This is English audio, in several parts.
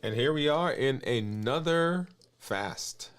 And here we are in another fast.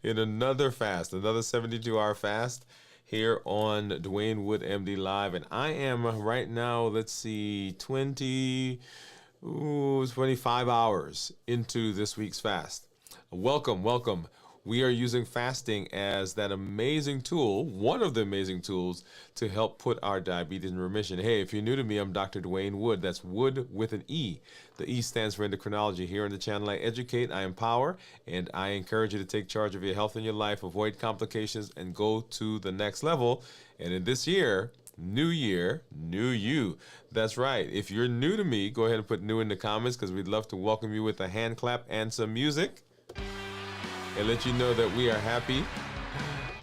In another fast, another 72-hour fast here on Dwain Woode MD Live. And I am right now, let's see, 25 hours into this week's fast. Welcome, welcome. We are using fasting as that amazing tool, one of the amazing tools to help put our diabetes in remission. Hey, if you're new to me, I'm Dr. Dwain Woode. That's Wood with an E. The E stands for endocrinology. Here on the channel, I educate, I empower, and I encourage you to take charge of your health and your life, avoid complications, and go to the next level. And in this year, new year, new you. That's right. If you're new to me, go ahead and put new in the comments because we'd love to welcome you with a hand clap and some music, and let you know that we are happy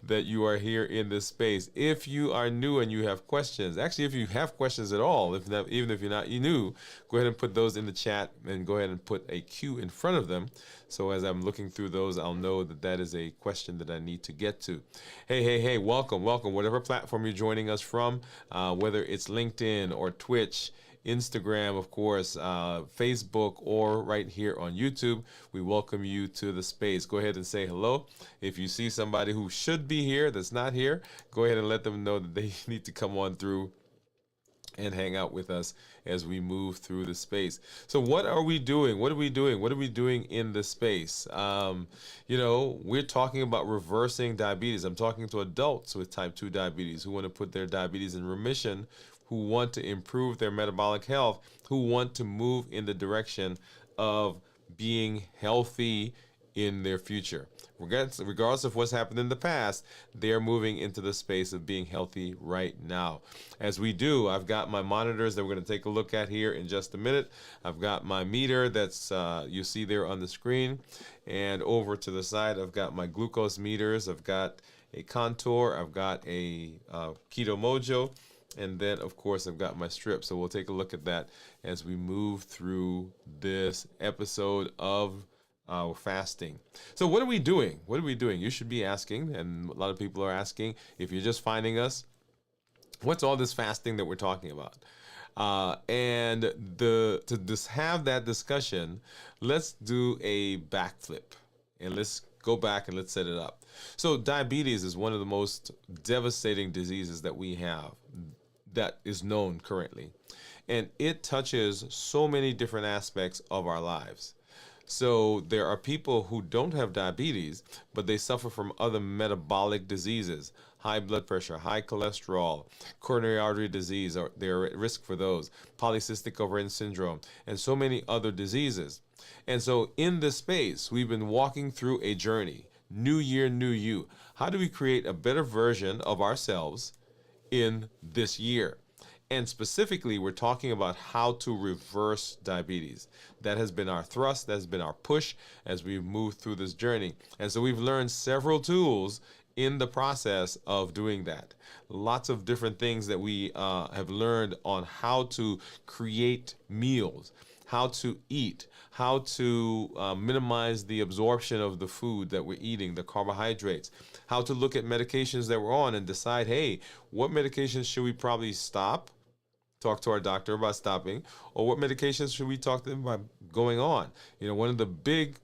that you are here in this space. If you are new and you have questions, actually, if you have questions at all, even if you're not new, go ahead and put those in the chat and go ahead and put a Q in front of them. So as I'm looking through those, I'll know that that is a question that I need to get to. Hey, welcome. Whatever platform you're joining us from, whether it's LinkedIn or Twitch, Instagram, of course, Facebook, or right here on YouTube, we welcome you to the space. Go ahead and say hello. If you see somebody who should be here that's not here, go ahead and let them know that they need to come on through and hang out with us as we move through the space. So what are we doing? What are we doing in the space? We're talking about reversing diabetes. I'm talking to adults with type 2 diabetes who want to put their diabetes in remission, who want to improve their metabolic health, who want to move in the direction of being healthy in their future. Regardless of what's happened in the past, they're moving into the space of being healthy right now. As we do, I've got my monitors that we're going to take a look at here in just a minute. I've got my meter that's you see there on the screen. And over to the side, I've got my glucose meters. I've got a Contour. I've got a Keto Mojo. And then, of course, I've got my strip. So we'll take a look at that as we move through this episode of fasting. So what are we doing? You should be asking, and a lot of people are asking, if you're just finding us, what's all this fasting that we're talking about? And to just have that discussion, let's do a backflip. And let's go back and let's set it up. So diabetes is one of the most devastating diseases that we have, that is known currently. And it touches so many different aspects of our lives. So there are people who don't have diabetes, but they suffer from other metabolic diseases, high blood pressure, high cholesterol, coronary artery disease, or they're at risk for those, polycystic ovarian syndrome, and so many other diseases. And so in this space, we've been walking through a journey, new year, new you. How do we create a better version of ourselves in this year? And specifically, we're talking about how to reverse diabetes. That has been our thrust, that has been our push as we've moved through this journey. And so we've learned several tools in the process of doing that. Lots of different things that we have learned on how to create meals, how to eat, how to minimize the absorption of the food that we're eating, the carbohydrates, how to look at medications that we're on and decide, hey, what medications should we probably stop, talk to our doctor about stopping, or what medications should we talk to them about going on? One of the big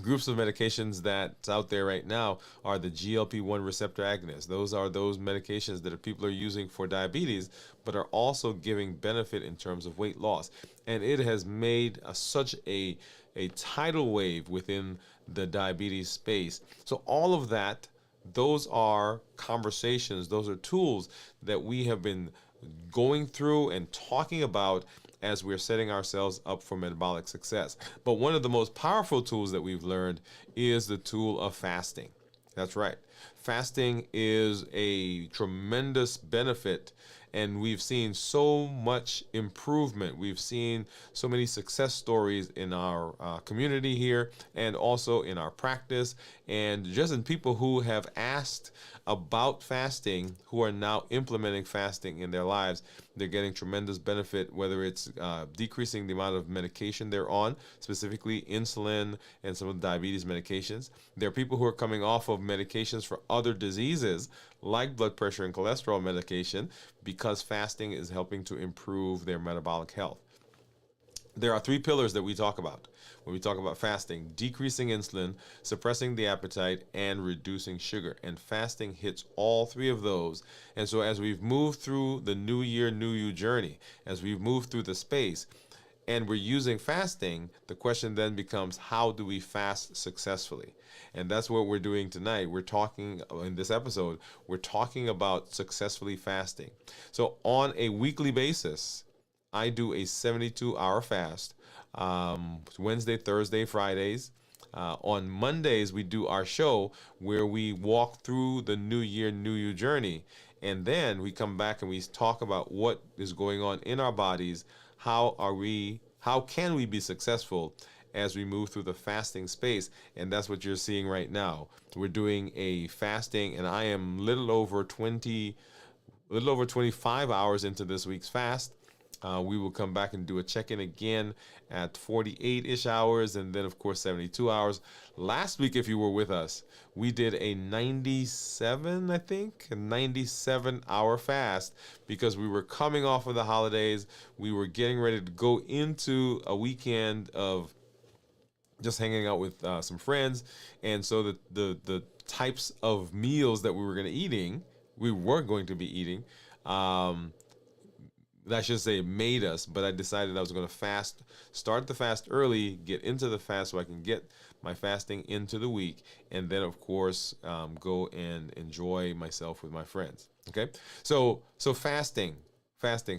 groups of medications that's out there right now are the GLP-1 receptor agonists. Those are those medications that people are using for diabetes, but are also giving benefit in terms of weight loss. And it has made such a tidal wave within the diabetes space. So all of that, those are conversations, those are tools that we have been going through and talking about as we're setting ourselves up for metabolic success. But one of the most powerful tools that we've learned is the tool of fasting. That's right. Fasting is a tremendous benefit, and we've seen so much improvement. We've seen so many success stories in our community here, and also in our practice, and just in people who have asked about fasting, who are now implementing fasting in their lives. They're getting tremendous benefit, whether it's decreasing the amount of medication they're on, specifically insulin and some of the diabetes medications. There are people who are coming off of medications for other diseases like blood pressure and cholesterol medication because fasting is helping to improve their metabolic health. There are three pillars that we talk about when we talk about fasting: decreasing insulin, suppressing the appetite, and reducing sugar. And fasting hits all three of those. And so, as we've moved through the new year, new you journey, as we've moved through the space, and we're using fasting, the question then becomes, how do we fast successfully? And that's what we're doing tonight. We're talking in this episode, we're talking about successfully fasting. So, on a weekly basis, I do a 72-hour fast, Wednesday, Thursday, Fridays. On Mondays, we do our show where we walk through the new year, new you journey. And then we come back and we talk about what is going on in our bodies. How can we be successful as we move through the fasting space? And that's what you're seeing right now. We're doing a fasting, and I am little over 25 hours into this week's fast. We will come back and do a check-in again at 48-ish hours, and then, of course, 72 hours. Last week, if you were with us, we did a 97-hour fast because we were coming off of the holidays. We were getting ready to go into a weekend of just hanging out with some friends, and so the types of meals that we were going to be eating, I should say made us, but I decided I was going to start the fast early, get into the fast so I can get my fasting into the week, and then, of course, go and enjoy myself with my friends. Okay, so fasting,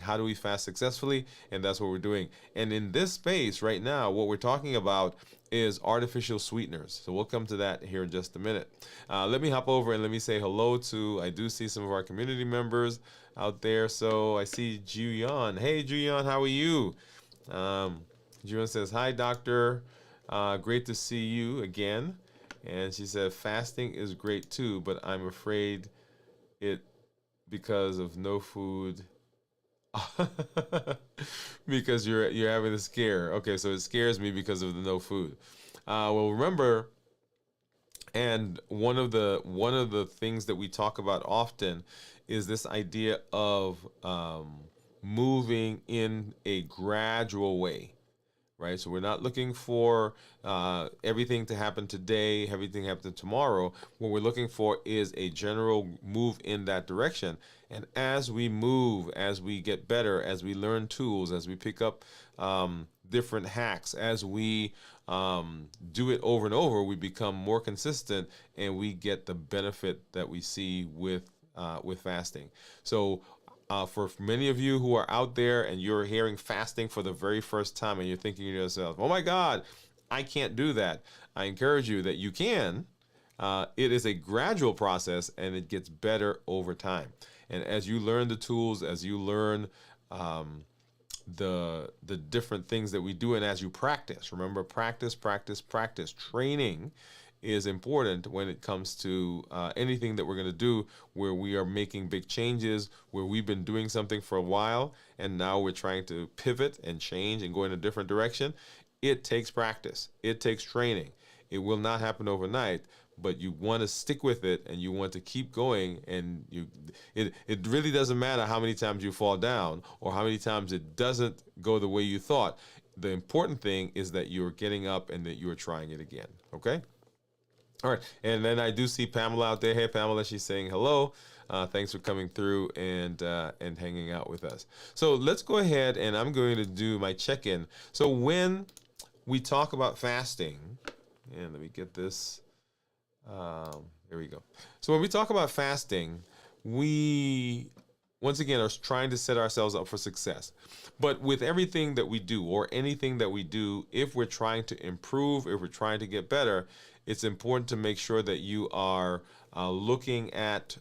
how do we fast successfully? And that's what we're doing. And in this space right now, what we're talking about is artificial sweeteners. So we'll come to that here in just a minute. Let me hop over and let me say hello to, I do see some of our community members out there. So I see Juyeon. Hey, Juyeon, how are you? Juyeon says, hi, doctor. Great to see you again. And she said, fasting is great too, but I'm afraid it because of no food. Because you're having a scare. Okay, so it scares me because of the no food. Well, remember, and one of the things that we talk about often is this idea of moving in a gradual way, right? So we're not looking for everything to happen today, everything happen tomorrow. What we're looking for is a general move in that direction. And as we move, as we get better, as we learn tools, as we pick up different hacks, as we do it over and over, we become more consistent, and we get the benefit that we see with fasting. So for many of you who are out there and you're hearing fasting for the very first time and you're thinking to yourself, oh my God, I can't do that. I encourage you that you can. It is a gradual process, and it gets better over time. And as you learn the tools, as you learn the different things that we do, and as you practice, remember, practice. Training is important when it comes to anything that we're going to do where we are making big changes, where we've been doing something for a while and now we're trying to pivot and change and go in a different direction. It takes practice. It takes training. It will not happen overnight, but you want to stick with it and you want to keep going, and it really doesn't matter how many times you fall down or how many times it doesn't go the way you thought. The important thing is that you're getting up and that you're trying it again. Okay? All right, and then I do see Pamela out there. Hey, Pamela, she's saying hello. Thanks for coming through and hanging out with us. So let's go ahead, and I'm going to do my check-in. So when we talk about fasting, and let me get this. There we go. So when we talk about fasting, we, once again, are trying to set ourselves up for success. But with everything that we do, or anything that we do, if we're trying to improve, if we're trying to get better, it's important to make sure that you are looking at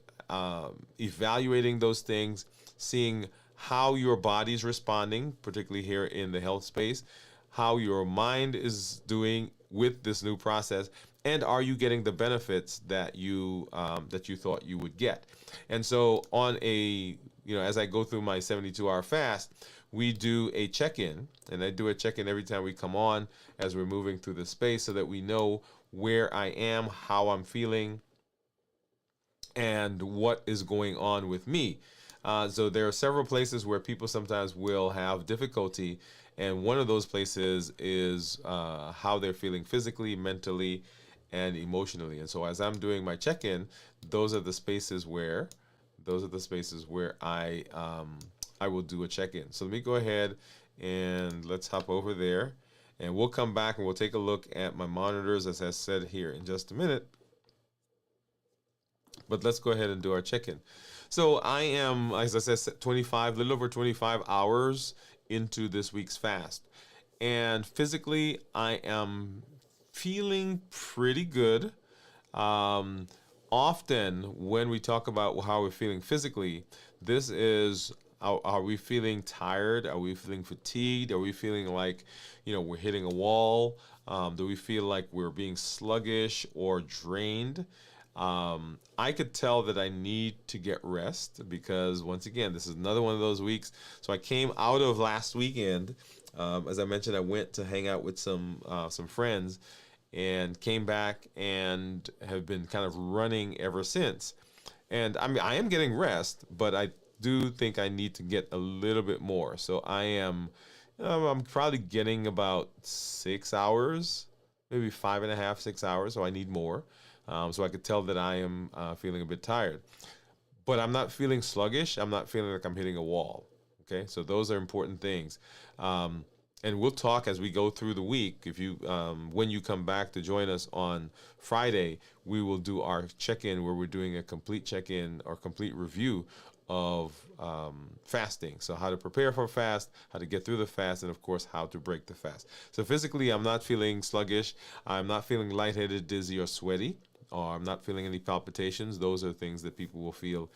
evaluating those things, seeing how your body's responding, particularly here in the health space, how your mind is doing with this new process, and are you getting the benefits that you thought you would get. And so on a, as I go through my 72-hour fast, we do a check-in, and I do a check-in every time we come on as we're moving through the space so that we know where I am, how I'm feeling, and what is going on with me. So there are several places where people sometimes will have difficulty, And one of those places is how they're feeling physically, mentally, and emotionally. And so as I'm doing my check-in, those are the spaces where I will do a check-in. So let me go ahead and let's hop over there, and we'll come back and we'll take a look at my monitors, as I said, here in just a minute. But let's go ahead and do our check-in. So I am, as I said, 25, little over 25 hours into this week's fast. And physically, I am feeling pretty good. Um, Often, when we talk about how we're feeling physically, this is, are we feeling tired? Are we feeling fatigued? Are we feeling like, we're hitting a wall? Do we feel like we're being sluggish or drained? I could tell that I need to get rest because, once again, this is another one of those weeks. So I came out of last weekend. As I mentioned, I went to hang out with some friends, and came back and have been kind of running ever since. And I mean, I am getting rest, but I do think I need to get a little bit more. So I'm probably getting about 6 hours, maybe 5.5, 6 hours. So I need more. So I could tell that I am feeling a bit tired, but I'm not feeling sluggish. I'm not feeling like I'm hitting a wall. Okay, so those are important things. And we'll talk as we go through the week. If you, when you come back to join us on Friday, we will do our check-in where we're doing a complete check-in or complete review of fasting. So how to prepare for a fast, how to get through the fast, and of course, how to break the fast. So physically, I'm not feeling sluggish. I'm not feeling lightheaded, dizzy, or sweaty. Or I'm not feeling any palpitations. Those are things that people will feel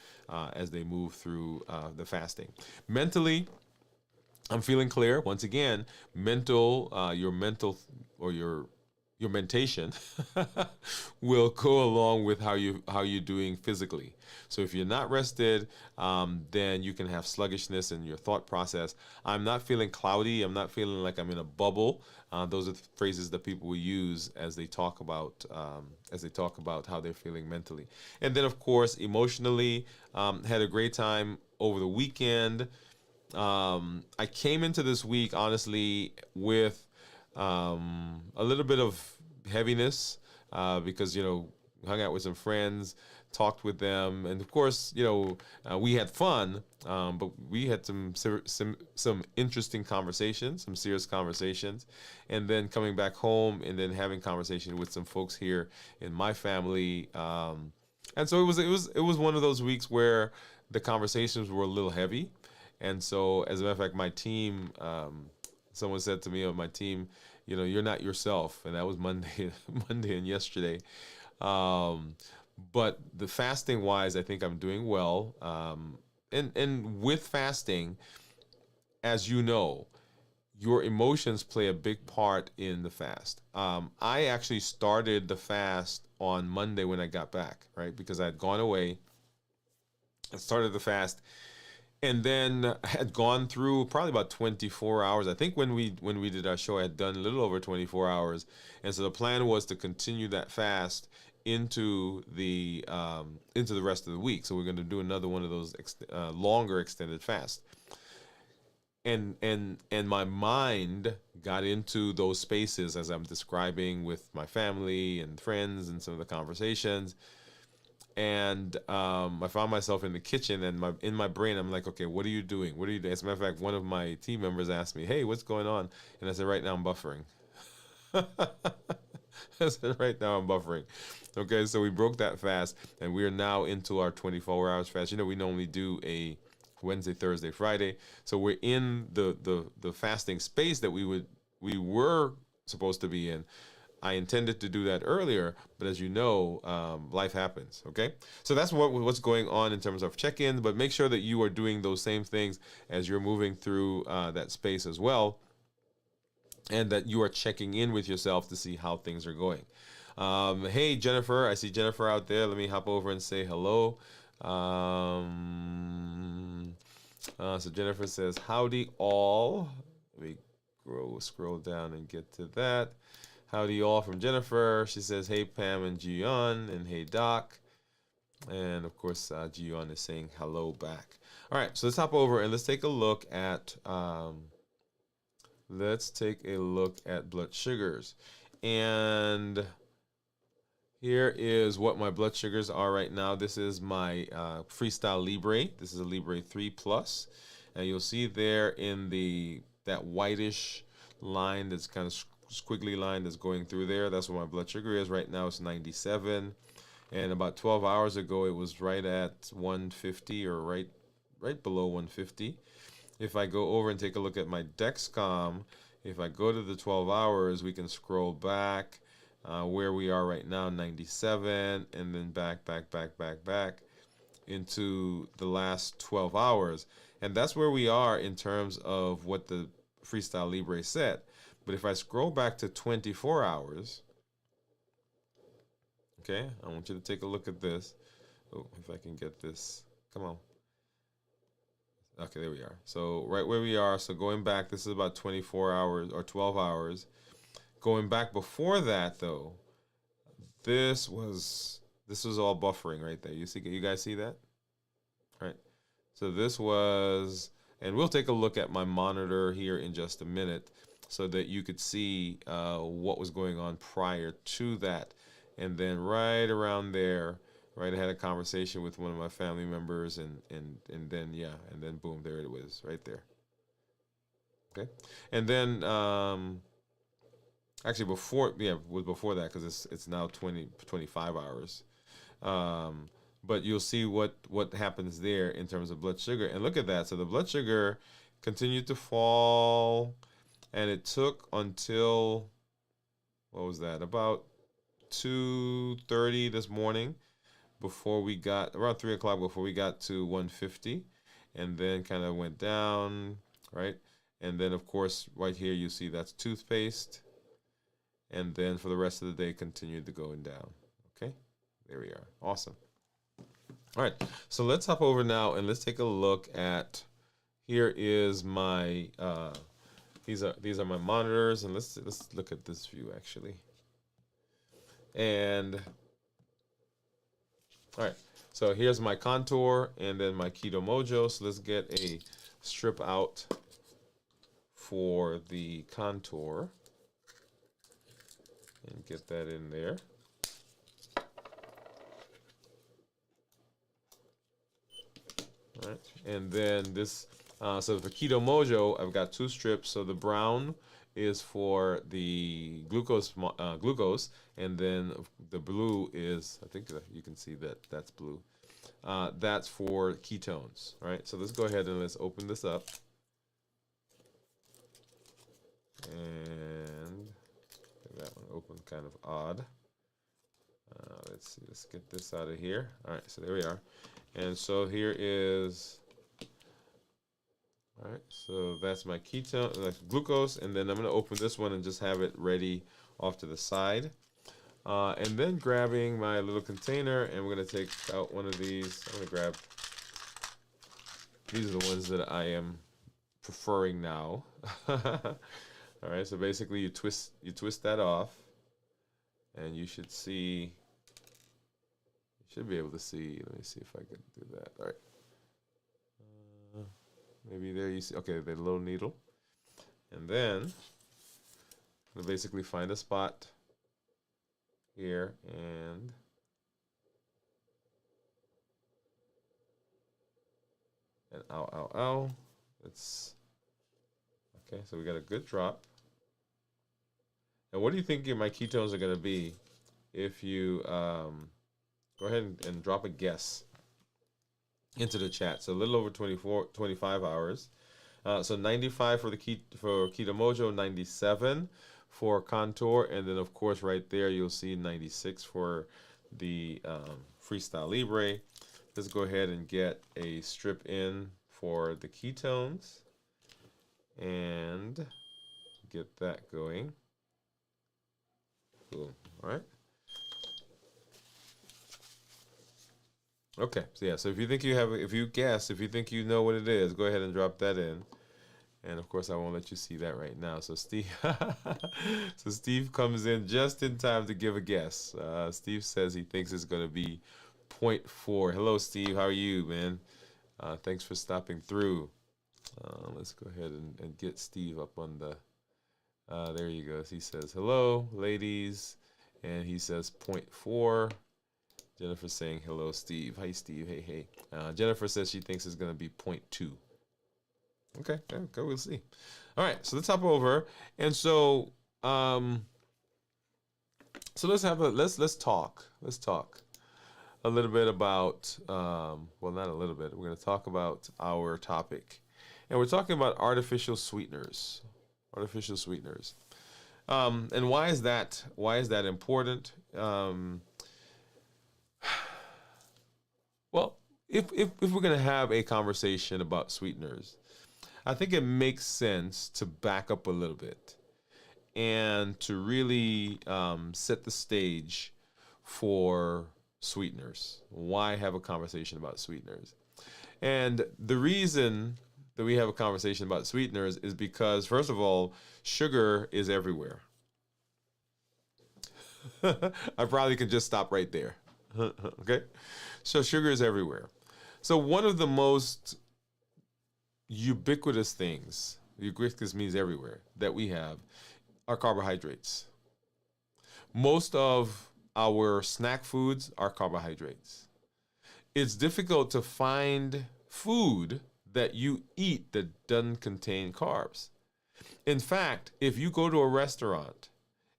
as they move through the fasting. Mentally, I'm feeling clear. Once again, your mental or your mentation will go along with how you're doing physically. So if you're not rested, then you can have sluggishness in your thought process. I'm not feeling cloudy. I'm not feeling like I'm in a bubble. Those are the phrases that people will use as they talk about how they're feeling mentally. And then, of course, emotionally, had a great time over the weekend. I came into this week, honestly, with a little bit of heaviness because, hung out with some friends, talked with them, and of course, we had fun, but we had some interesting conversations, some serious conversations, and then coming back home and then having conversation with some folks here in my family, and so it was one of those weeks where the conversations were a little heavy. And so, as a matter of fact, my team, someone said to me on my team, you're not yourself. And that was Monday and yesterday. But the fasting wise, I think I'm doing well. And with fasting, as you know, your emotions play a big part in the fast. I actually started the fast on Monday when I got back, right? Because I had gone away. I started the fast, and then had gone through probably about 24 hours. I think when we did our show, I had done a little over 24 hours, and so the plan was to continue that fast into the rest of the week. So we're going to do another one of those longer extended fasts. And my mind got into those spaces as I'm describing with my family and friends and some of the conversations. And I found myself in the kitchen, and in my brain, I'm like, okay, what are you doing? What are you doing? As a matter of fact, one of my team members asked me, hey, what's going on? And I said, right now I'm buffering. I said, right now I'm buffering. Okay, so we broke that fast, and we are now into our 24 hours fast. We normally do a Wednesday, Thursday, Friday. So we're in the fasting space that we were supposed to be in. I intended to do that earlier, but as you know, life happens, okay? So that's what's going on in terms of check-ins, but make sure that you are doing those same things as you're moving through that space as well, and that you are checking in with yourself to see how things are going. Hey, Jennifer, I see Jennifer out there. Let me hop over and say hello. So Jennifer says, howdy all. Let me scroll down and get to that. Howdy all from Jennifer. She says, hey, Pam and Gion, and hey, Doc. And, of course, Gion is saying hello back. All right, so let's hop over and let's take a look at let's take a look at blood sugars. And here is what my blood sugars are right now. This is my Freestyle Libre. This is a Libre 3 Plus. And you'll see there in that whitish line, that's kind of squiggly line that's going through there. That's what my blood sugar is right now. It's 97. And about 12 hours ago, it was right at 150, or right below 150. If I go over and take a look at my Dexcom, if I go to the 12 hours, we can scroll back where we are right now, 97, and then back into the last 12 hours. And that's where we are in terms of what the Freestyle Libre said. But if I scroll back to 24 hours, okay, I want you to take a look at this. Oh, if I can get this, come on. Okay, there we are. So right where we are, so going back, this is about 24 hours or 12 hours. Going back before that, though, this was all buffering right there. You guys see that? All right. So this was, and we'll take a look at my monitor here in just a minute so that you could see what was going on prior to that. And then right around there, right, I had a conversation with one of my family members, and then boom, there it was, right there. Okay, and then actually it was before that, because it's now 25 hours. But you'll see what happens there in terms of blood sugar, and look at that. So the blood sugar continued to fall, and it took until, what was that, about 2:30 this morning, before we got around 3 o'clock, before we got to 150, and then kind of went down, right? And then of course right here you see that's toothpaste, and then for the rest of the day continued to going down. Okay, there we are. Awesome. All right, so let's hop over now and let's take a look at, here is my these are my monitors, and let's look at this view actually. And all right, so here's my Contour and then my Keto Mojo. So let's get a strip out for the Contour and get that in there. All right, and then this, so for Keto Mojo, I've got 2 strips. So the brown is for the glucose, and then the blue is, I think you can see that's blue. That's for ketones, right? So let's go ahead and let's open this up. And that one opened kind of odd. Let's see, let's get this out of here. All right, so there we are. And so here is, all right, so that's my ketone, that's glucose, and then I'm going to open this one and just have it ready off to the side. And then grabbing my little container, and we're going to take out one of these. I'm going to grab, these are the ones that I am preferring now. All right, so basically you twist that off, and you should see, you should be able to see, let me see if I can do that. All right. Maybe there you see, okay, the little needle. And then we'll basically find a spot here, and ow. It's okay, so we got a good drop. And what do you think my ketones are going to be if you go ahead and drop a guess into the chat? So a little over 25 hours. So 95 for for Keto Mojo, 97 for Contour, and then of course right there you'll see 96 for the Freestyle Libre. Let's go ahead and get a strip in for the ketones and get that going. Cool. All right. Okay, so yeah, so if you think you have, if you think you know what it is, go ahead and drop that in. And of course, I won't let you see that right now. So Steve, so Steve comes in just in time to give a guess. Steve says he thinks it's going to be 0.4. Hello, Steve. How are you, man? Thanks for stopping through. Let's go ahead and get Steve up on the There you go. He says, hello, ladies. And he says, point 4. Jennifer saying, hello, Steve. Hi, Steve. Hey, hey. Jennifer says she thinks it's going to be point 2. Okay, we'll see. All right, so let's hop over. And so, let's talk. Let's talk a little bit about, well, not a little bit. We're going to talk about our topic. And we're talking about artificial sweeteners. Artificial sweeteners. And why is that? Why is that important? Well, if we're going to have a conversation about sweeteners, I think it makes sense to back up a little bit and to really set the stage for sweeteners. Why have a conversation about sweeteners? And the reason that we have a conversation about sweeteners is because, first of all, sugar is everywhere. I probably could just stop right there. Okay? So sugar is everywhere. So one of the most ubiquitous things, ubiquitous means everywhere, that we have are carbohydrates. Most of our snack foods are carbohydrates. It's difficult to find food that you eat that doesn't contain carbs. In fact, if you go to a restaurant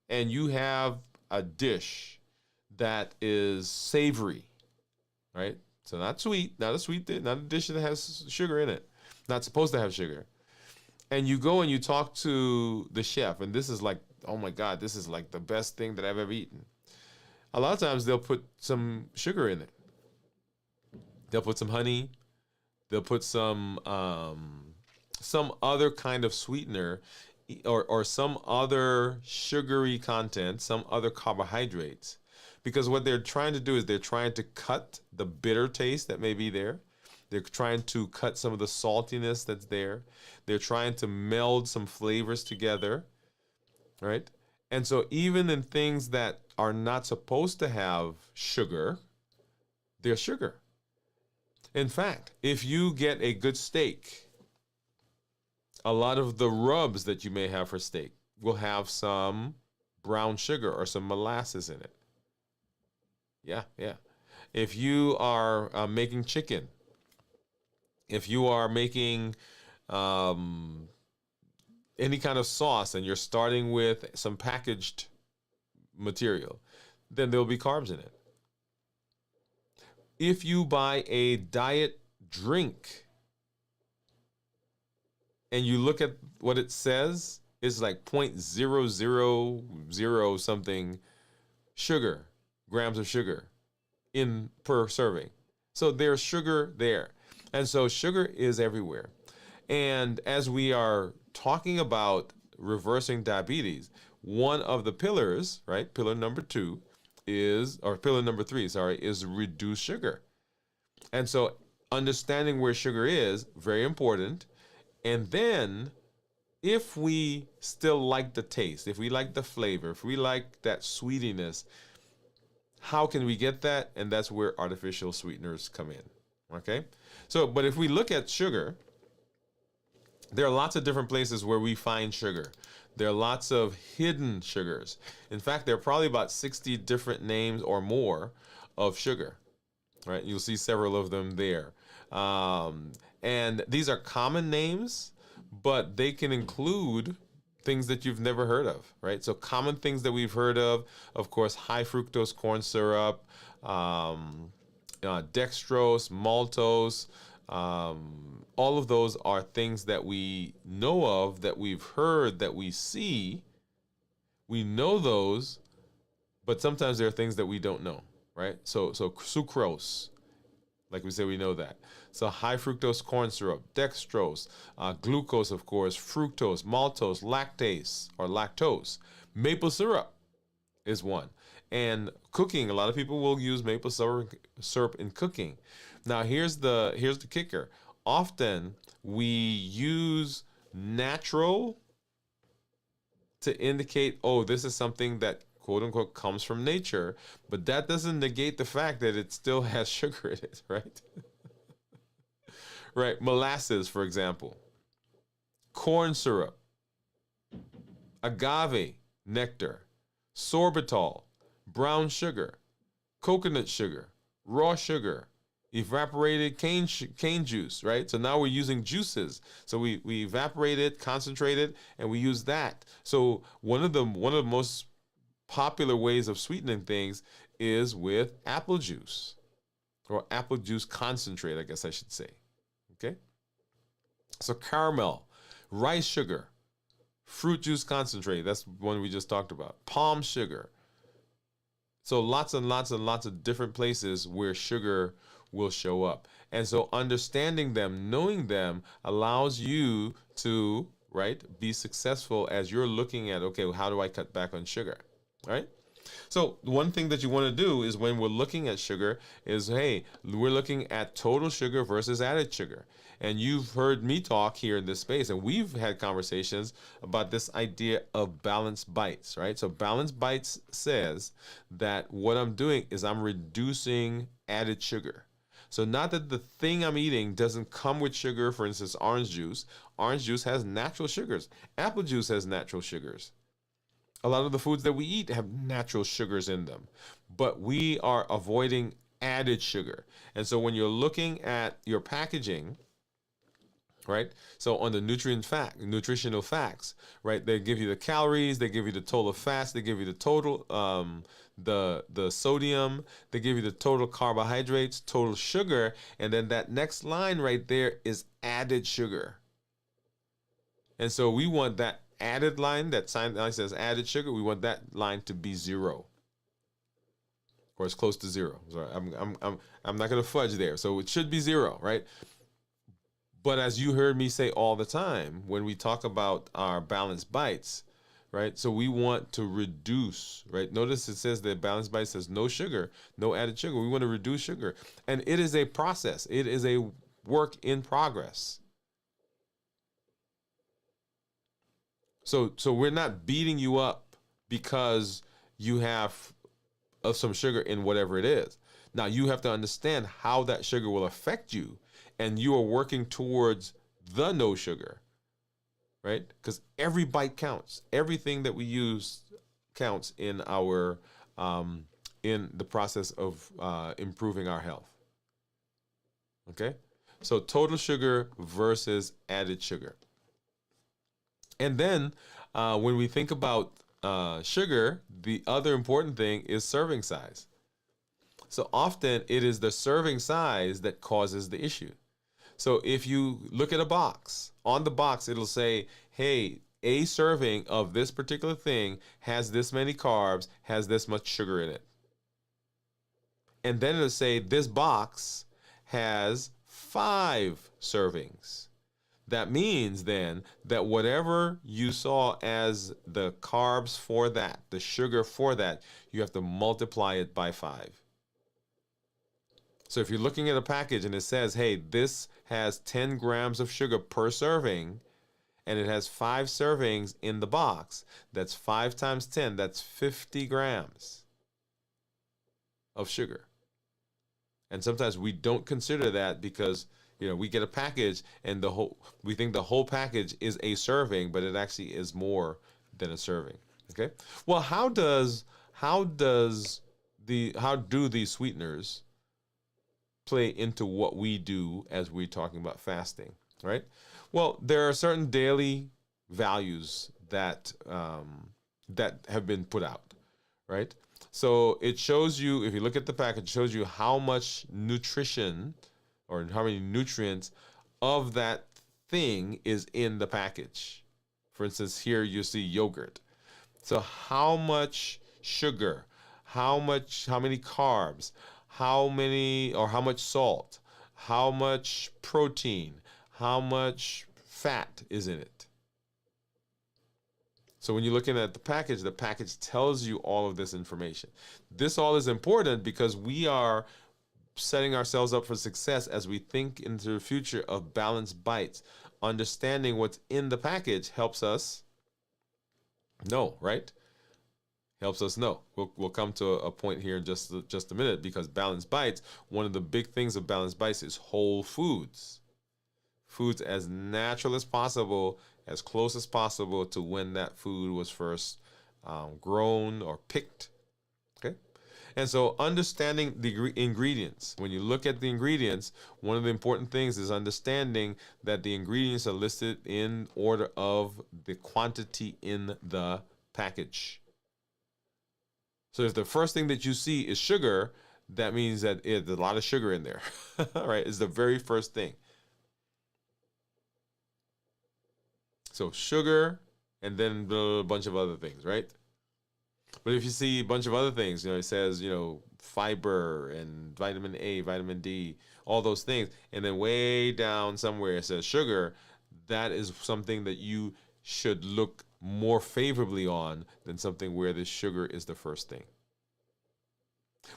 and you have a dish that is savory, right? So not sweet, not a dish that has sugar in it, not supposed to have sugar. And you go and you talk to the chef, and this is like, oh my God, this is like the best thing that I've ever eaten. A lot of times they'll put some sugar in it. They'll put some honey. They'll put some other kind of sweetener or some other sugary content, some other carbohydrates. Because what they're trying to do is they're trying to cut the bitter taste that may be there. They're trying to cut some of the saltiness that's there. They're trying to meld some flavors together, right? And so even in things that are not supposed to have sugar, there's sugar. In fact, if you get a good steak, a lot of the rubs that you may have for steak will have some brown sugar or some molasses in it. Yeah. If you are making chicken, if you are making any kind of sauce and you're starting with some packaged material, then there'll be carbs in it. If you buy a diet drink and you look at what it says, it's like 0.000 something grams of sugar in per serving. So there's sugar there. And so sugar is everywhere. And as we are talking about reversing diabetes, one of the pillars, right, pillar number 3, is reduce sugar. And so understanding where sugar is, very important. And then if we still like the taste, if we like the flavor, if we like that sweetiness, how can we get that? And that's where artificial sweeteners come in. Okay? So, but if we look at sugar, there are lots of different places where we find sugar. There are lots of hidden sugars. In fact, there are probably about 60 different names or more of sugar, right? You'll see several of them there. And these are common names, but they can include things that you've never heard of, right? So common things that we've heard of course, high fructose corn syrup, dextrose, maltose, all of those are things that we know of, that we've heard, that we see. We know those, but sometimes there are things that we don't know, right? So sucrose, like we say, we know that. So high fructose corn syrup, dextrose, glucose, of course, fructose, maltose, lactase or lactose, maple syrup is one. And cooking, a lot of people will use maple syrup in cooking. Now here's the kicker. Often we use natural to indicate, oh, this is something that quote unquote comes from nature, but that doesn't negate the fact that it still has sugar in it, right? Right, molasses, for example, corn syrup. agave nectar, sorbitol, brown sugar, coconut sugar, raw sugar, evaporated cane juice, right? So now we're using juices. So we evaporate it, concentrate it, and we use that. So one of the most popular ways of sweetening things is with apple juice, or apple juice concentrate, I guess I should say. Okay? So caramel, rice sugar, fruit juice concentrate, that's one we just talked about. Palm sugar. So lots and lots and lots of different places where sugar will show up. And so understanding them, knowing them, allows you to, right, be successful as you're looking at, okay, well, how do I cut back on sugar, right? So one thing that you want to do is, when we're looking at sugar, is, hey, we're looking at total sugar versus added sugar. And you've heard me talk here in this space, and we've had conversations about this idea of balanced bites, right? So balanced bites says that what I'm doing is I'm reducing added sugar. So not that the thing I'm eating doesn't come with sugar. For instance, orange juice. Orange juice has natural sugars. Apple juice has natural sugars. A lot of the foods that we eat have natural sugars in them, but we are avoiding added sugar. And so when you're looking at your packaging, right? So on the nutritional facts, right? They give you the calories, they give you the total fats, they give you the total, the sodium, they give you the total carbohydrates, total sugar, and then that next line right there is added sugar. And so we want that added line, that sign line says added sugar, we want that line to be 0, or as close to 0. Sorry, I'm not going to fudge there. So it should be 0, right? But as you heard me say all the time, when we talk about our balanced bites, right? So we want to reduce, right? Notice it says that balanced bite says no sugar, no added sugar. We want to reduce sugar. And it is a process. It is a work in progress. So we're not beating you up because you have some sugar in whatever it is. Now you have to understand how that sugar will affect you, and you are working towards the no sugar, right? Because every bite counts. Everything that we use counts in our in the process of improving our health. Okay, so total sugar versus added sugar. And then when we think about sugar, the other important thing is serving size. So often it is the serving size that causes the issue. So if you look at a box, on the box it'll say, hey, a serving of this particular thing has this many carbs, has this much sugar in it. And then it'll say this box has 5 servings. That means then that whatever you saw as the carbs for that, the sugar for that, you have to multiply it by 5. So if you're looking at a package and it says, hey, this has 10 grams of sugar per serving, and it has 5 servings in the box, that's 5 times 10, that's 50 grams of sugar. And sometimes we don't consider that because, you know, we get a package and we think the whole package is a serving, but it actually is more than a serving. Okay? Well, how do these sweeteners play into what we do as we're talking about fasting, right? Well, there are certain daily values that that have been put out, right? So it shows you, if you look at the package, it shows you how much nutrition or how many nutrients of that thing is in the package. For instance, here you see yogurt. So how much sugar, how many carbs, how much salt, how much protein, how much fat is in it. So when you're looking at the package tells you all of this information. This all is important because we are setting ourselves up for success as we think into the future of balanced bites. Understanding what's in the package helps us know, right? Helps us know. We'll come to a point here in just a minute, because balanced bites, one of the big things of balanced bites is whole foods. Foods as natural as possible, as close as possible to when that food was first grown or picked. Okay. And so understanding the ingredients. When you look at the ingredients, one of the important things is understanding that the ingredients are listed in order of the quantity in the package. So if the first thing that you see is sugar, that means that there's a lot of sugar in there. Right? It's the very first thing. So sugar and then a bunch of other things, right? But if you see a bunch of other things, it says, fiber and vitamin A, vitamin D, all those things. And then way down somewhere it says sugar. That is something that you should look more favorably on than something where the sugar is the first thing.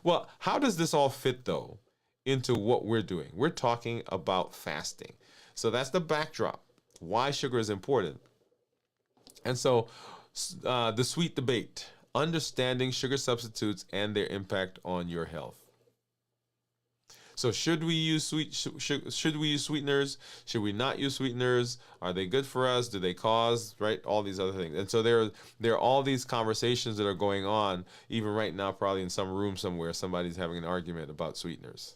Well, how does this all fit, though, into what we're doing? We're talking about fasting. So that's the backdrop. Why sugar is important. And so the sweet debate, understanding sugar substitutes and their impact on your health. So should we use should we use sweeteners? Should we not use sweeteners? Are they good for us? Do they cause, right? All these other things. And so there are all these conversations that are going on, even right now, probably in some room somewhere, somebody's having an argument about sweeteners.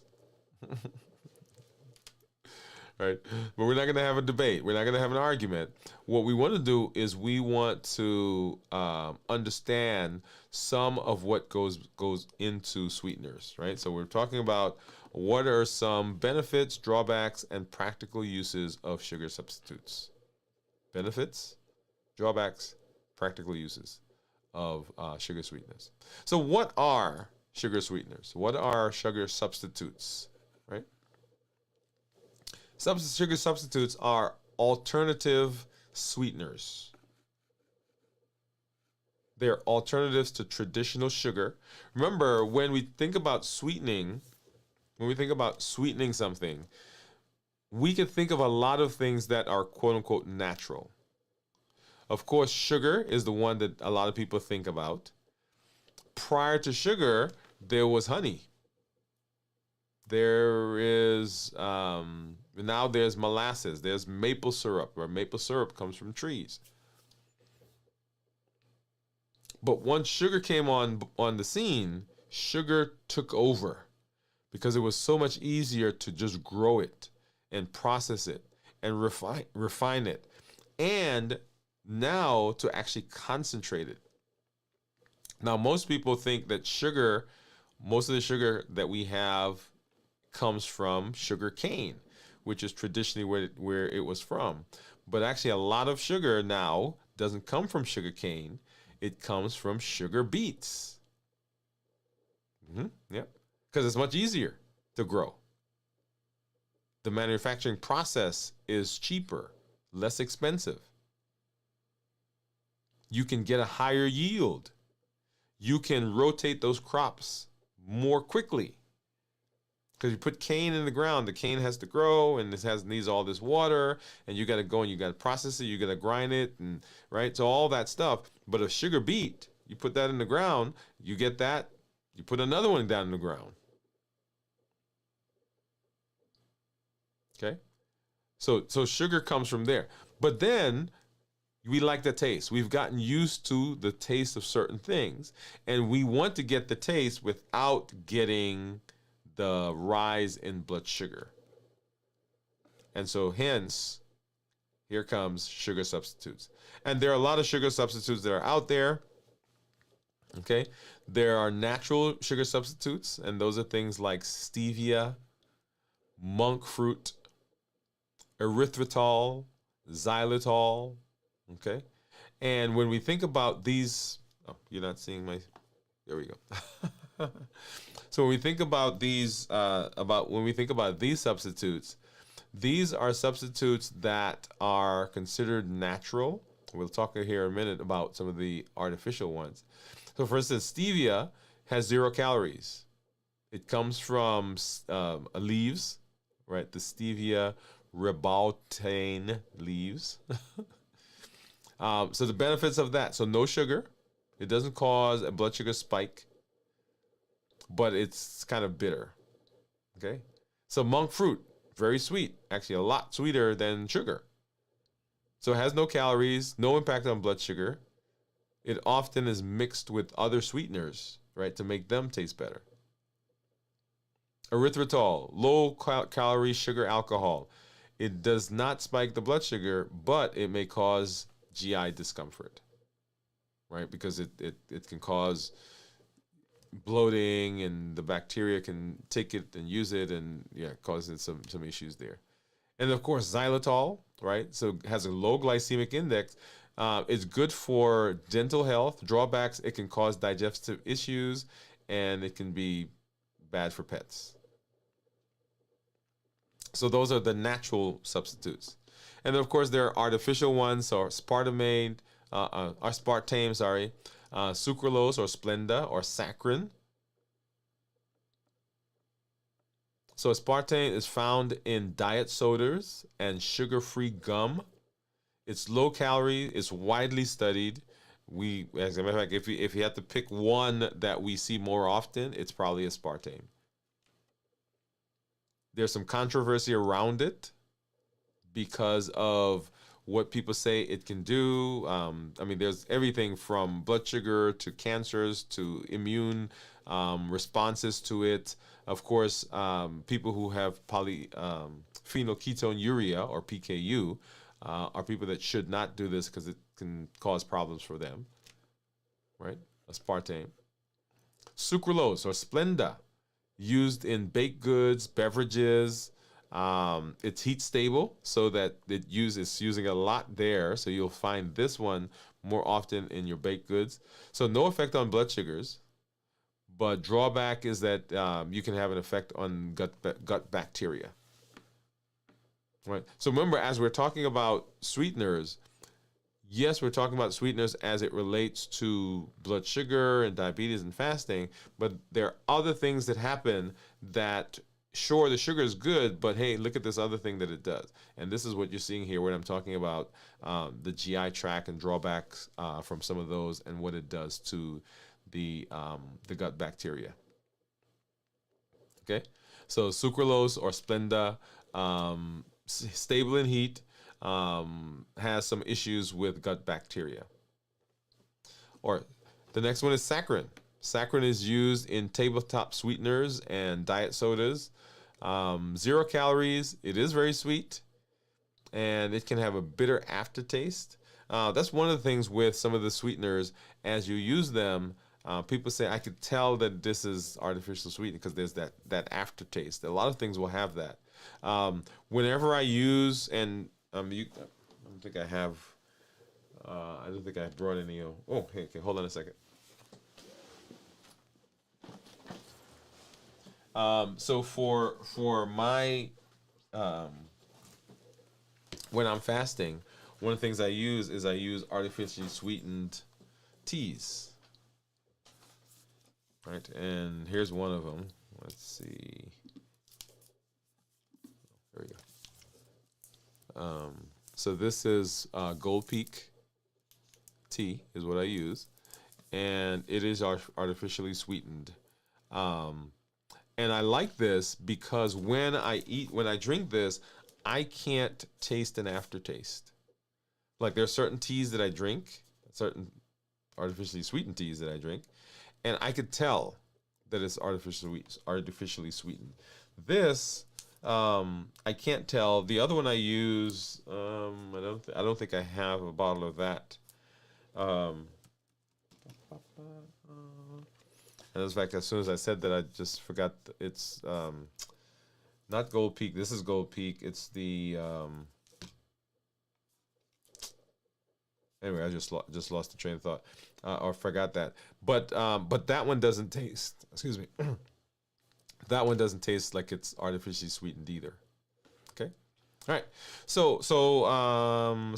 Right? But we're not going to have a debate. We're not going to have an argument. What we want to do is we want to understand some of what goes into sweeteners, right? So we're talking about what are some benefits, drawbacks, and practical uses of sugar substitutes. Benefits, drawbacks, practical uses of sugar sweeteners. So what are sugar sweeteners? What are sugar substitutes, right? Sugar substitutes are alternative sweeteners. They're alternatives to traditional sugar. Remember, when we think about sweetening something, we can think of a lot of things that are quote unquote natural. Of course, sugar is the one that a lot of people think about. Prior to sugar, there was honey. There is now there's molasses. There's maple syrup, where maple syrup comes from trees. But once sugar came on the scene, sugar took over because it was so much easier to just grow it and process it and refine it, and now to actually concentrate it. Now, most people think that most of the sugar that we have comes from sugar cane, which is traditionally where it was from. But actually, a lot of sugar now doesn't come from sugar cane. It comes from sugar beets. Yep. Because it's much easier to grow. The manufacturing process is cheaper, less expensive. You can get a higher yield. You can rotate those crops more quickly. Because you put cane in the ground, the cane has to grow, and needs all this water, and you got to go and you got to process it, you got to grind it, and right, so all that stuff. But a sugar beet, you put that in the ground, you get that, you put another one down in the ground. Okay, so sugar comes from there, but then we like the taste. We've gotten used to the taste of certain things, and we want to get the taste without getting the rise in blood sugar. And so hence, here comes sugar substitutes. And there are a lot of sugar substitutes that are out there. Okay. There are natural sugar substitutes, and those are things like stevia, monk fruit, erythritol, xylitol. Okay. And when we think about these, you're not seeing my, there we go. So when we think about these, substitutes, these are substitutes that are considered natural. We'll talk here in a minute about some of the artificial ones. So for instance, stevia has 0 calories. It comes from leaves, right? The stevia ribautain leaves. So the benefits of that. So no sugar. It doesn't cause a blood sugar spike, but it's kind of bitter. Okay. So monk fruit, very sweet, actually a lot sweeter than sugar. So it has no calories, no impact on blood sugar. It often is mixed with other sweeteners, right, to make them taste better. Erythritol, low calorie sugar alcohol. It does not spike the blood sugar, but it may cause GI discomfort, right? Because it can cause bloating, and the bacteria can take it and use it, and yeah, causes some issues there. And of course, xylitol, right? So it has a low glycemic index. It's good for dental health. Drawbacks: it can cause digestive issues, and it can be bad for pets. So those are the natural substitutes. And then of course there are artificial ones, so aspartame, sucralose or Splenda or saccharin. So aspartame is found in diet sodas and sugar-free gum. It's low calorie. It's widely studied. As a matter of fact, if you had to pick one that we see more often, it's probably aspartame. There's some controversy around it because of what people say it can do. I mean, there's everything from blood sugar to cancers to immune responses to it. Of course, people who have phenylketonuria or PKU are people that should not do this because it can cause problems for them, right? Aspartame. Sucralose or Splenda, used in baked goods, beverages. It's heat stable, so that it's using a lot there. So you'll find this one more often in your baked goods. So no effect on blood sugars, but drawback is that you can have an effect on gut bacteria. Right. So remember, as we're talking about sweeteners, yes, we're talking about sweeteners as it relates to blood sugar and diabetes and fasting, but there are other things that happen that, sure, the sugar is good, but hey, look at this other thing that it does. And this is what you're seeing here when I'm talking about the GI tract and drawbacks from some of those and what it does to the gut bacteria. Okay, so sucralose or Splenda, stable in heat, has some issues with gut bacteria. Or the next one is saccharin. Saccharin is used in tabletop sweeteners and diet sodas. 0 calories. It is very sweet, and it can have a bitter aftertaste. That's one of the things with some of the sweeteners. As you use them, people say, I could tell that this is artificial sweetening because there's that aftertaste. A lot of things will have that. Whenever I use, and I don't think I have, I don't think I brought any. Oh, hey, okay, hold on a second. So for my, when I'm fasting, one of the things I use is artificially sweetened teas. Right, and here's one of them. Let's see. There we go. So this is Gold Peak tea is what I use, and it is artificially sweetened. And I like this because when I drink this, I can't taste an aftertaste. Like there are certain teas that I drink, certain artificially sweetened teas that I drink, and I could tell that it's artificially sweetened. This, I can't tell. The other one I use, I don't think I have a bottle of that. And in fact, as soon as I said that, I just forgot it's not Gold Peak. This is Gold Peak. It's the anyway. I just lost the train of thought, or forgot that. But that one doesn't taste. Excuse me. That one doesn't taste like it's artificially sweetened either. Okay. All right. So saccharin.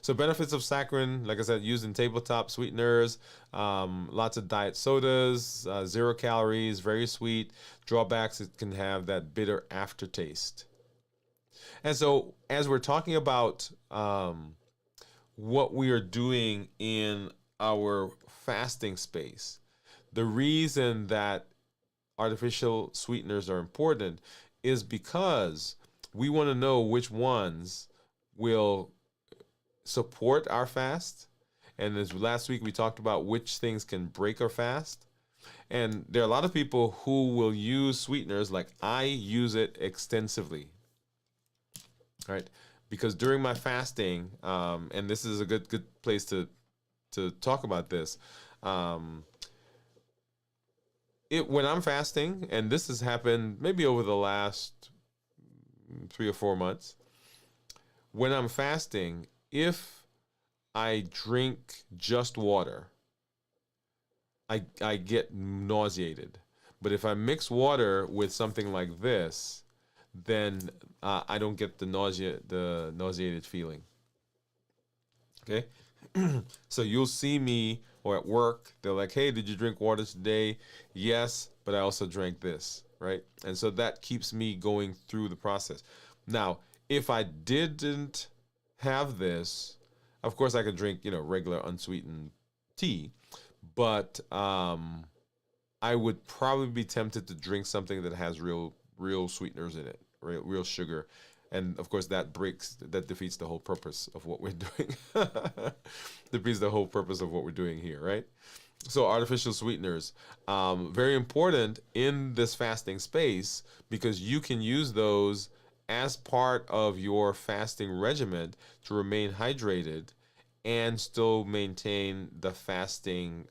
So benefits of saccharin, like I said, used in tabletop sweeteners, lots of diet sodas, 0 calories, very sweet. Drawbacks: it can have that bitter aftertaste. And so, as we're talking about what we are doing in our fasting space, the reason that artificial sweeteners are important is because we want to know which ones will support our fast. And as last week we talked about which things can break our fast. And there are a lot of people who will use sweeteners, like I use it extensively, right? Because during my fasting, and this is a good place to talk about this. When I'm fasting, and this has happened maybe over the last 3 or 4 months, when I'm fasting, if I drink just water, I get nauseated. But if I mix water with something like this, then I don't get the nauseated feeling. Okay, so you'll see me or at work, they're like, "Hey, did you drink water today?" Yes, but I also drank this, right? And so that keeps me going through the process. Now, if I didn't have this, of course I could drink, regular unsweetened tea, but I would probably be tempted to drink something that has real sweeteners in it, real sugar, and of course that defeats the whole purpose of what we're doing. Defeats the whole purpose of what we're doing here, right? So artificial sweeteners, very important in this fasting space, because you can use those as part of your fasting regimen to remain hydrated and still maintain the fasting,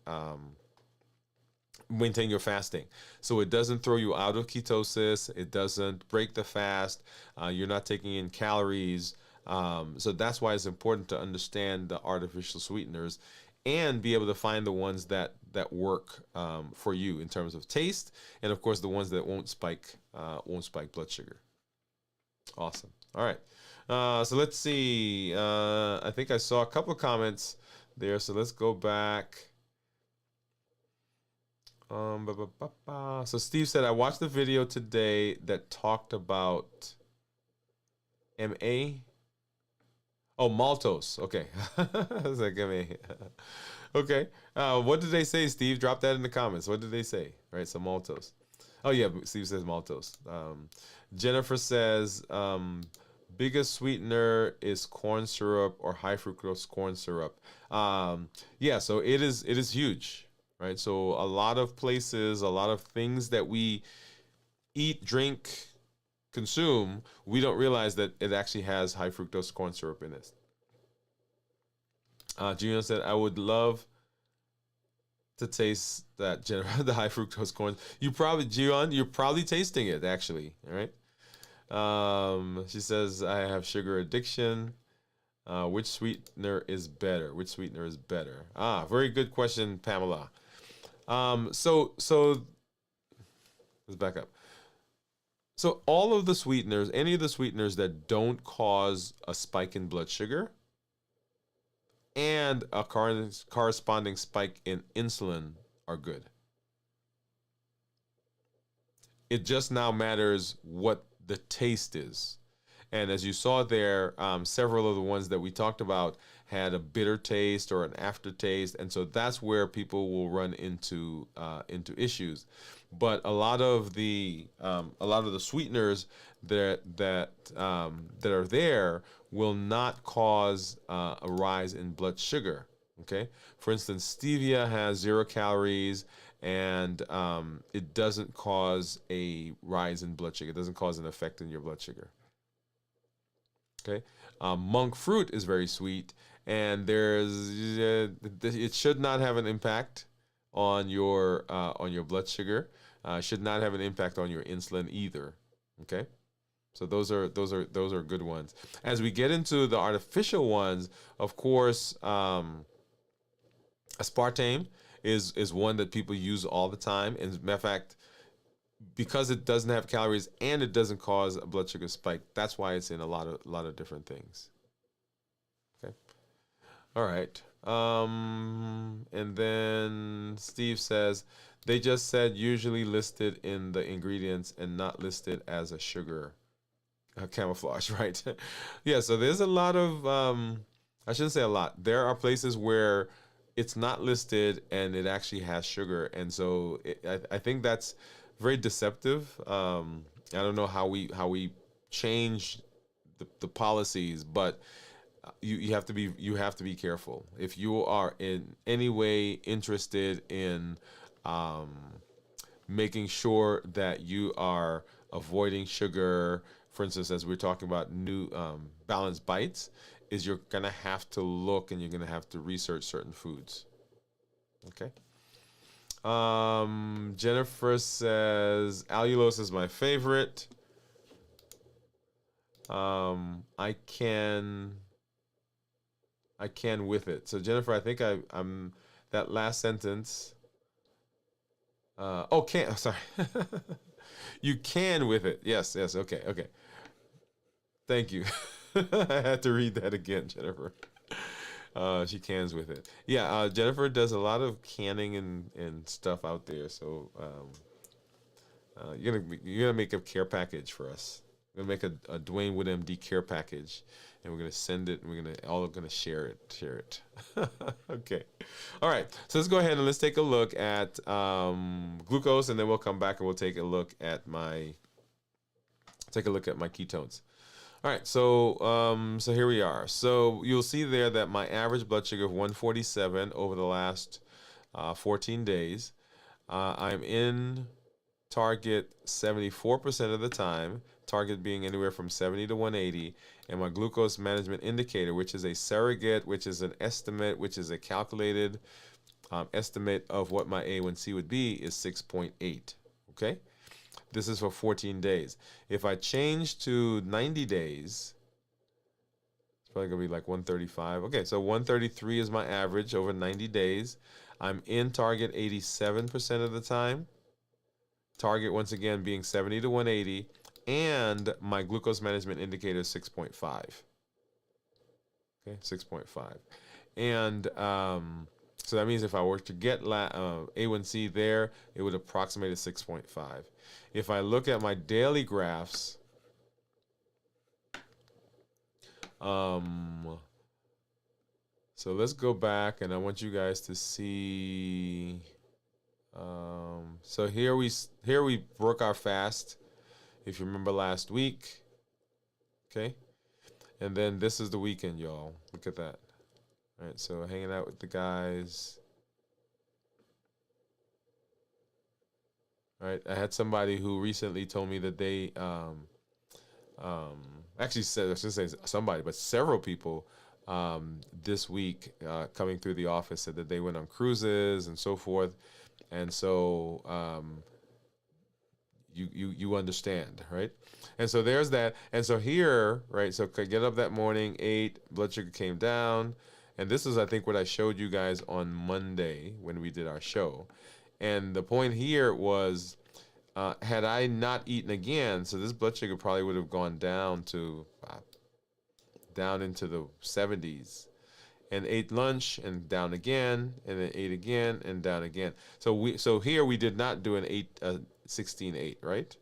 maintain your fasting. So it doesn't throw you out of ketosis. It doesn't break the fast. You're not taking in calories. So that's why it's important to understand the artificial sweeteners and be able to find the ones that work for you in terms of taste, and of course the ones that won't spike blood sugar. Awesome. All right. So let's see. I think I saw a couple of comments there. So let's go back. So Steve said, I watched the video today that talked about MA. Oh, maltose. Okay. I was like, MA. Okay. What did they say, Steve? Drop that in the comments. What did they say? Right. So maltose. Oh, yeah. Steve says maltose. Jennifer says, biggest sweetener is corn syrup or high fructose corn syrup. Yeah, so it is huge, right? So a lot of places, a lot of things that we eat, drink, consume, we don't realize that it actually has high fructose corn syrup in it. Gina said, I would love to taste that, Jennifer, the high fructose corn. You're probably tasting it, actually, all right? She says, I have sugar addiction. Which sweetener is better? Which sweetener is better? Very good question, Pamela. So let's back up. So all of the sweeteners, any of the sweeteners that don't cause a spike in blood sugar and a corresponding spike in insulin are good. It just now matters what the taste is. And as you saw there, several of the ones that we talked about had a bitter taste or an aftertaste, and so that's where people will run into issues. But a lot of the sweeteners that are there will not cause a rise in blood sugar. Okay, for instance, stevia has 0 calories, and it doesn't cause a rise in blood sugar. It doesn't cause an effect in your blood sugar. Okay, monk fruit is very sweet, and it should not have an impact on your blood sugar. Should not have an impact on your insulin either. Okay, so those are good ones. As we get into the artificial ones, of course, aspartame is one that people use all the time. And as a matter of fact, because it doesn't have calories and it doesn't cause a blood sugar spike, that's why it's in a lot of different things. Okay. All right. And then Steve says, they just said usually listed in the ingredients and not listed as a sugar camouflage, right? Yeah, so there's a lot of, I shouldn't say a lot. There are places where it's not listed and it actually has sugar. And so I think that's very deceptive. I don't know how we change the policies, but you have to be careful. If you are in any way interested in um, making sure that you are avoiding sugar, for instance, as we're talking about new balanced bites, is you're gonna have to look and you're gonna have to research certain foods. Okay. Jennifer says allulose is my favorite. I can with it. So Jennifer, I think I'm that last sentence. Oh, can. Sorry. You can with it. Yes. Yes. Okay. Okay. Thank you. I had to read that again, Jennifer. She cans with it. Yeah. Jennifer does a lot of canning and stuff out there. So you're gonna make a care package for us. We're gonna make a Dwain Woode MD care package, and we're gonna send it, and we're gonna share it. Share it. Okay. All right. So let's go ahead and let's take a look at glucose, and then we'll come back and we'll take a look at my ketones. All right. So here we are. So you'll see there that my average blood sugar of 147 over the last 14 days. I'm in target 74% of the time, target being anywhere from 70 to 180, and my glucose management indicator, which is a surrogate, which is an estimate, which is a calculated estimate of what my A1C would be, is 6.8. Okay? This is for 14 days. If I change to 90 days, it's probably going to be like 135. Okay, so 133 is my average over 90 days. I'm in target 87% of the time. Target, once again, being 70 to 180, and my glucose management indicator is 6.5. Okay, 6.5. And so that means if I were to get A1C there, it would approximate a 6.5. If I look at my daily graphs, so let's go back, and I want you guys to see. So here we broke our fast, if you remember last week. Okay, and then this is the weekend, y'all. Look at that. All right, so hanging out with the guys. All right, I had somebody who recently told me that they actually said, I shouldn't say somebody, but several people this week coming through the office said that they went on cruises and so forth. And so you understand, right? And so there's that. And so here, right, so I get up that morning, ate, blood sugar came down. And this is, I think, what I showed you guys on Monday when we did our show. And the point here was, had I not eaten again, so this blood sugar probably would have gone down to down into the 70s. And ate lunch and down again, and then ate again and down again. So here we did not do an 16-8, right?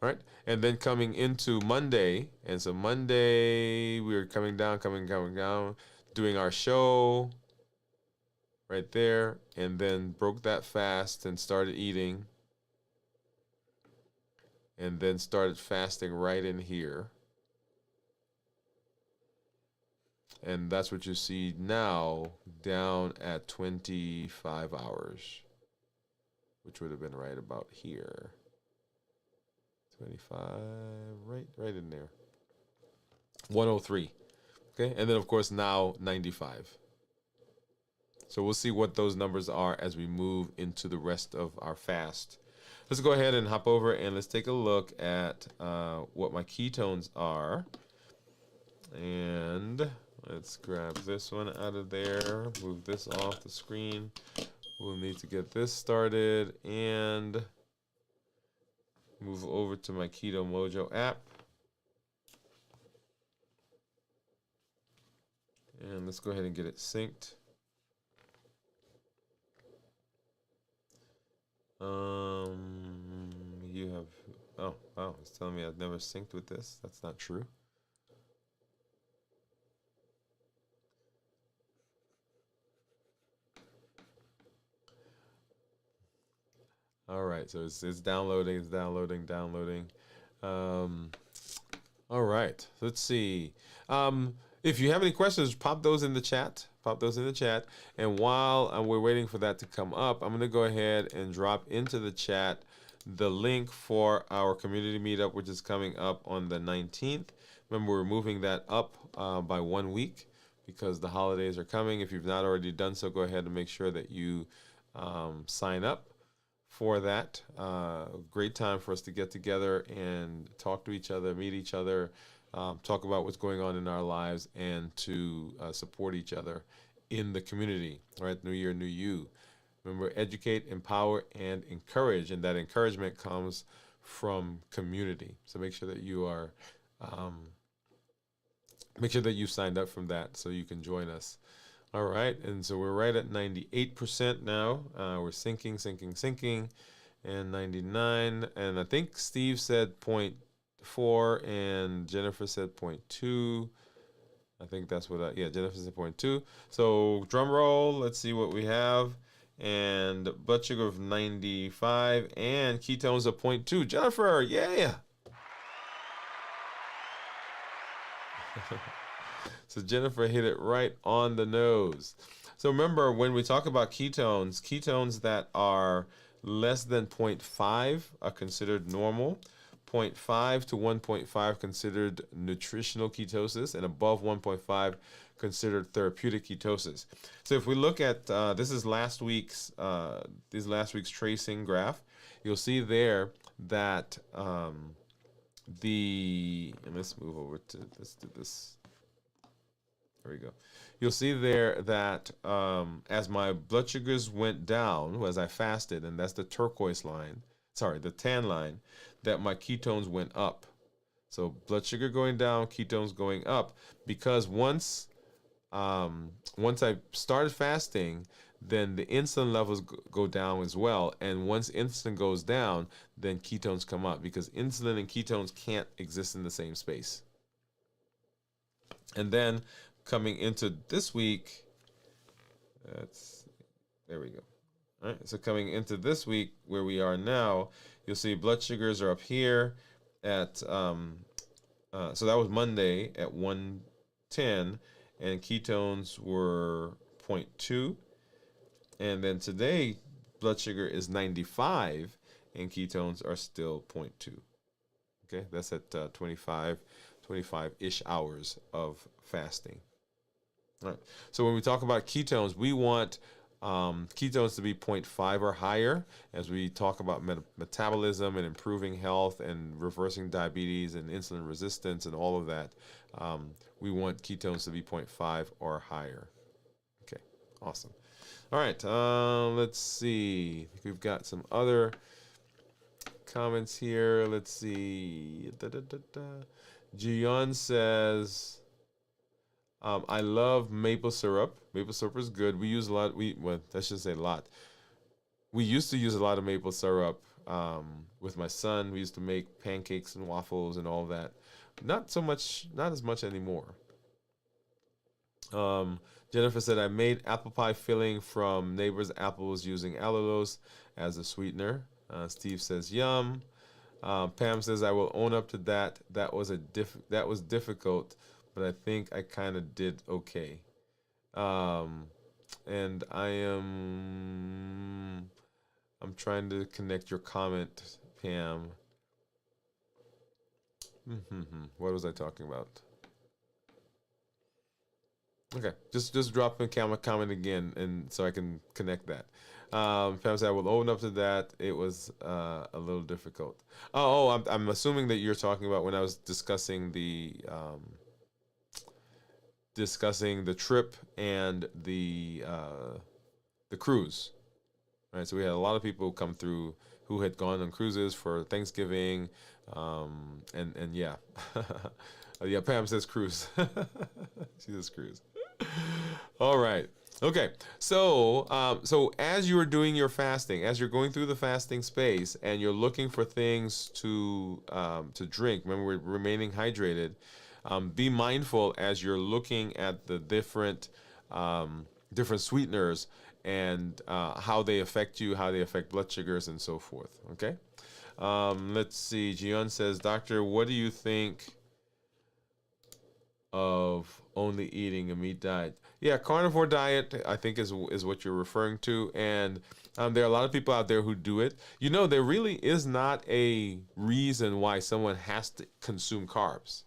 All right, and then coming into Monday, and so Monday we were coming down, doing our show right there, and then broke that fast and started eating, and then started fasting right in here. And that's what you see now, down at 25 hours, which would have been right about here. 25, right in there. 103. Okay, and then of course now 95. So we'll see what those numbers are as we move into the rest of our fast. Let's go ahead and hop over and let's take a look at what my ketones are. And let's grab this one out of there, move this off the screen. We'll need to get this started and move over to my Keto Mojo app. And let's go ahead and get it synced. You have, oh, wow, it's telling me I've never synced with this. That's not true. All right, so it's downloading, downloading. All right. Let's see. If you have any questions, pop those in the chat. Pop those in the chat. And while we're waiting for that to come up, I'm going to go ahead and drop into the chat the link for our community meetup, which is coming up on the 19th. Remember, we're moving that up by 1 week because the holidays are coming. If you've not already done so, go ahead and make sure that you sign up for that. Great time for us to get together and talk to each other, meet each other, talk about what's going on in our lives, and to support each other in the community. Right, New Year, New You. Remember, educate, empower, and encourage, and that encouragement comes from community. So make sure that you are, make sure that you signed up from that so you can join us. All right, and so we're right at 98% now. We're sinking, and 99. And I think Steve said 0.4, and Jennifer said 0.2. I think that's what Jennifer said 0.2. So drum roll, let's see what we have. And blood sugar of 95 and ketones of 0.2. Jennifer, yeah. So Jennifer hit it right on the nose. So remember, when we talk about ketones that are less than 0.5 are considered normal. 0.5 to 1.5 considered nutritional ketosis, and above 1.5 considered therapeutic ketosis. So if we look at this is last week's tracing graph, you'll see there that and let's move over to let's do this. There we go. You'll see there that as my blood sugars went down as I fasted, and that's the turquoise line, the tan line, that my ketones went up. So blood sugar going down, ketones going up, because once I started fasting, then the insulin levels go down as well. And once insulin goes down, then ketones come up, because insulin and ketones can't exist in the same space. And then coming into this week, there we go. All right, so coming into this week where we are now, you'll see blood sugars are up here at, so that was Monday at 110, and ketones were 0.2. And then today, blood sugar is 95, and ketones are still 0.2. Okay, that's at 25-ish hours of fasting. All right. So when we talk about ketones, we want ketones to be 0.5 or higher as we talk about metabolism and improving health and reversing diabetes and insulin resistance and all of that. We want ketones to be 0.5 or higher. Okay, awesome. All right, let's see. We've got some other comments here. Let's see. Jiyon says, I love maple syrup. Maple syrup is good. We use a lot. I shouldn't say a lot. We used to use a lot of maple syrup with my son. We used to make pancakes and waffles and all that. Not as much anymore. Jennifer said, I made apple pie filling from neighbor's apples using allulose as a sweetener. Steve says, yum. Pam says, I will own up to that. That was difficult, but I think I kind of did okay. And I'm trying to connect your comment, Pam. What was I talking about? Okay, just drop a comment again, and so I can connect that. Pam said, I will own up to that. It was a little difficult. I'm assuming that you're talking about when I was discussing the trip and the cruise. Right, so we had a lot of people come through who had gone on cruises for Thanksgiving, and yeah, yeah. Pam says cruise. She says cruise. All right. Okay. So, so as you are doing your fasting, as you're going through the fasting space, and you're looking for things to drink, remember we're remaining hydrated. Be mindful as you're looking at the different sweeteners and how they affect you, how they affect blood sugars, and so forth. Okay. Let's see. Jion says, Doctor, what do you think of only eating a meat diet. Yeah, carnivore diet, I think is what you're referring to, and there are a lot of people out there who do it. You know, there really is not a reason why someone has to consume carbs.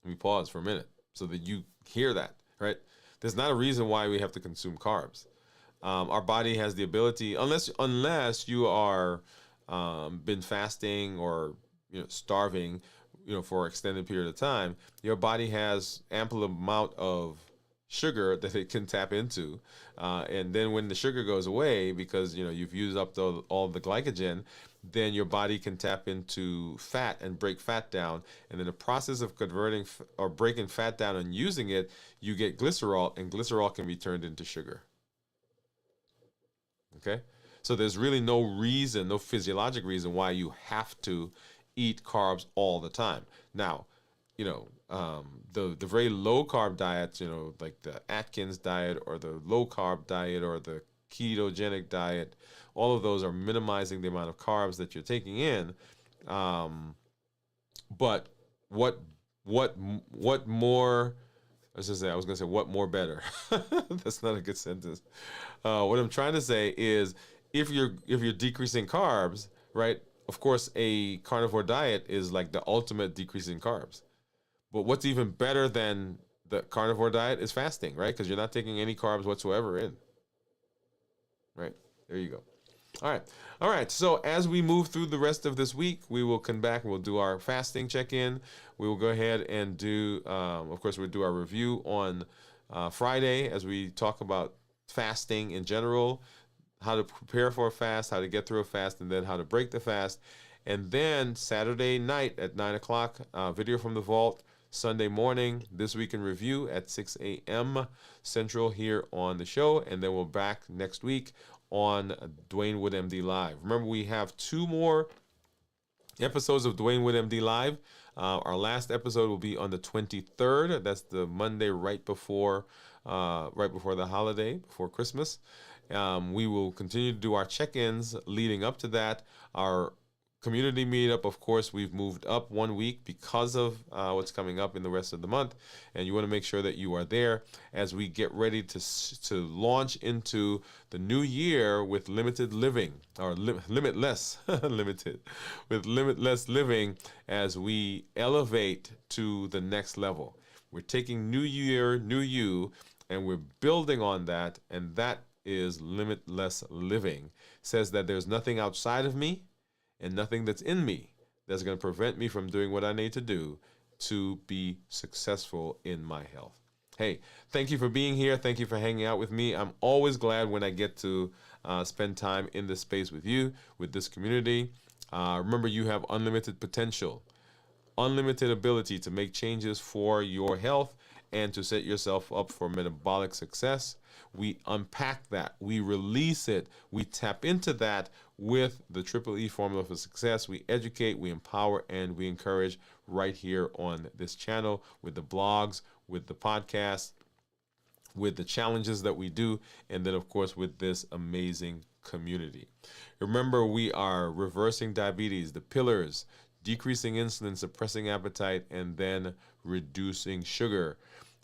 Let me pause for a minute so that you hear that, right? There's not a reason why we have to consume carbs. Our body has the ability, unless you are been fasting or starving, for an extended period of time. Your body has ample amount of sugar that it can tap into, and then when the sugar goes away, because you've used up all the glycogen, then your body can tap into fat and break fat down, and in the process of converting or breaking fat down and using it, you get glycerol, and glycerol can be turned into sugar. Okay, so there's really no reason, no physiologic reason why you have to eat carbs all the time. Now, the very low carb diets, like the Atkins diet or the low carb diet or the ketogenic diet, all of those are minimizing the amount of carbs that you're taking in. But what more? I was gonna say what more better. That's not a good sentence. What I'm trying to say is, if you're decreasing carbs, right? Of course, a carnivore diet is like the ultimate decrease in carbs. But what's even better than the carnivore diet is fasting, right? Because you're not taking any carbs whatsoever in. Right? There you go. All right. All right. So as we move through the rest of this week, we will come back and we'll do our fasting check-in. We will go ahead and do, of course, we'll do our review on Friday as we talk about fasting in general, how to prepare for a fast, how to get through a fast, and then how to break the fast. And then Saturday night at 9 o'clock, video from the vault. Sunday morning, This Week in Review at 6 a.m. Central here on the show. And then we'll back next week on Dwain Woode MD Live. Remember, we have 2 more episodes of Dwain Woode MD Live. Our last episode will be on the 23rd. That's the Monday right before the holiday, before Christmas. We will continue to do our check-ins leading up to that. Our community meetup, of course, we've moved up 1 week because of what's coming up in the rest of the month, and you want to make sure that you are there as we get ready to launch into the new year with limited living, or limitless limited with limitless living, as we elevate to the next level. We're taking new year, new you, and we're building on that, and that is limitless living. It says that there's nothing outside of me and nothing that's in me that's going to prevent me from doing what I need to do to be successful in my health. Hey, thank you for being here. Thank you for hanging out with me. I'm always glad when I get to spend time in this space with you, with this community. Remember, you have unlimited potential, unlimited ability to make changes for your health and to set yourself up for metabolic success. We unpack that, we release it, we tap into that with the Triple E formula for success. We educate, we empower, and we encourage right here on this channel, with the blogs, with the podcast, with the challenges that we do, and then of course with this amazing community. Remember, we are reversing diabetes, the pillars: decreasing insulin, suppressing appetite, and then reducing sugar.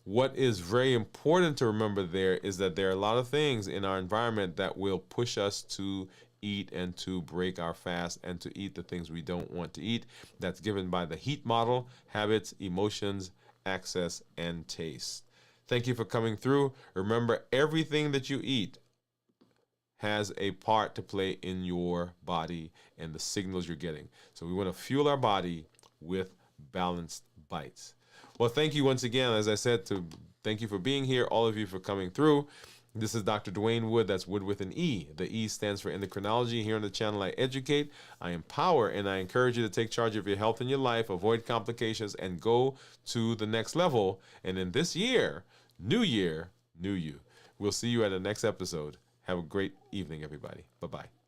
What is very important to remember there is that there are a lot of things in our environment that will push us to eat and to break our fast and to eat the things we don't want to eat. That's given by the HEAT model: habits, emotions, access, and taste. Thank you for coming through. Remember, everything that you eat has a part to play in your body and the signals you're getting. So we want to fuel our body with balanced bites. Well, thank you once again, as I said, thank you for being here, all of you for coming through. This is Dr. Dwain Woode. That's Wood with an E. The E stands for endocrinology. Here on the channel, I educate, I empower, and I encourage you to take charge of your health and your life, avoid complications, and go to the next level. And in this year, new you. We'll see you at the next episode. Have a great evening, everybody. Bye-bye.